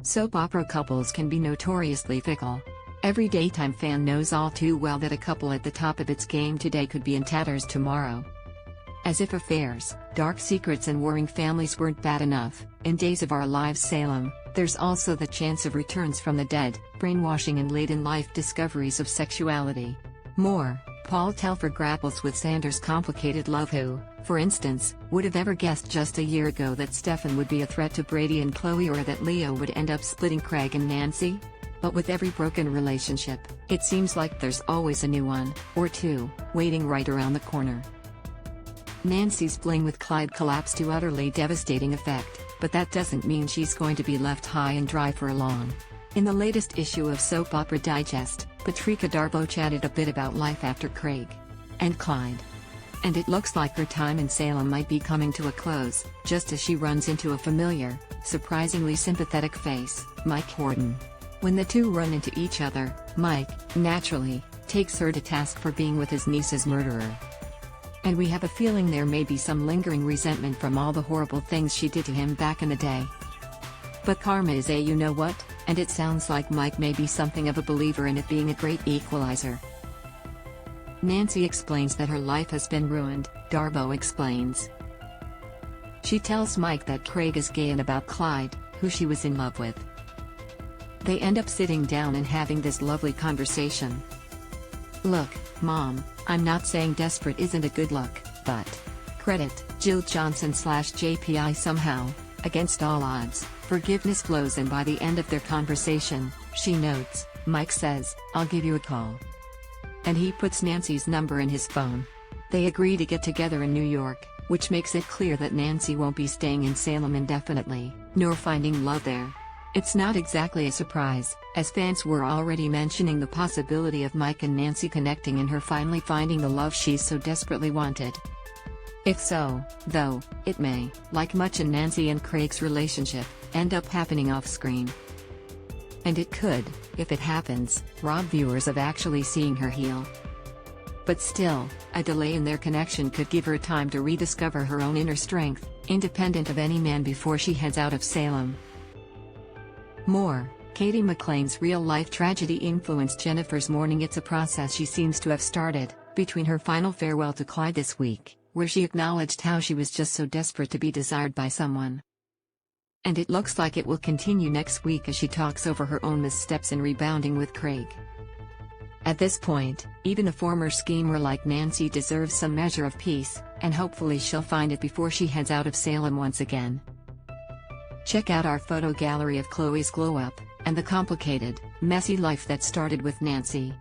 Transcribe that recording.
Soap opera couples can be notoriously fickle. Every daytime fan knows all too well that a couple at the top of its game today could be in tatters tomorrow. As if affairs, dark secrets and warring families weren't bad enough, in Days of Our Lives Salem, there's also the chance of returns from the dead, brainwashing and late-in-life discoveries of sexuality. More, Paul Telfer grapples with Xander's complicated love. Who, for instance, would have ever guessed just a year ago that Stefan would be a threat to Brady and Chloe, or that Leo would end up splitting Craig and Nancy? But with every broken relationship, it seems like there's always a new one, or two, waiting right around the corner. Nancy's fling with Clyde collapsed to utterly devastating effect, but that doesn't mean she's going to be left high and dry for long. In the latest issue of Soap Opera Digest, Patricia Darbo chatted a bit about life after Craig and Clyde. And it looks like her time in Salem might be coming to a close, just as she runs into a familiar, surprisingly sympathetic face, Mike Horton. When the two run into each other, Mike, naturally, takes her to task for being with his niece's murderer. And we have a feeling there may be some lingering resentment from all the horrible things she did to him back in the day. But karma is a you-know-what, and it sounds like Mike may be something of a believer in it being a great equalizer. Nancy explains that her life has been ruined, Darbo explains. She tells Mike that Craig is gay and about Clyde, who she was in love with. They end up sitting down and having this lovely conversation. Look, Mom, I'm not saying desperate isn't a good look, but credit Jill Johnson/JPI somehow, against all odds, forgiveness flows, and by the end of their conversation, she notes, Mike says, I'll give you a call. And he puts Nancy's number in his phone. They agree to get together in New York, which makes it clear that Nancy won't be staying in Salem indefinitely, nor finding love there. It's not exactly a surprise, as fans were already mentioning the possibility of Mike and Nancy connecting and her finally finding the love she's so desperately wanted. If so, though, it may, like much in Nancy and Craig's relationship, end up happening off-screen. And it could, if it happens, rob viewers of actually seeing her heal. But still, a delay in their connection could give her time to rediscover her own inner strength, independent of any man, before she heads out of Salem. More, Katie McLean's real-life tragedy influenced Jennifer's mourning. It's a process she seems to have started, between her final farewell to Clyde this week, where she acknowledged how she was just so desperate to be desired by someone. And it looks like it will continue next week as she talks over her own missteps in rebounding with Craig. At this point, even a former schemer like Nancy deserves some measure of peace, and hopefully she'll find it before she heads out of Salem once again. Check out our photo gallery of Chloe's glow-up, and the complicated, messy life that started with Nancy.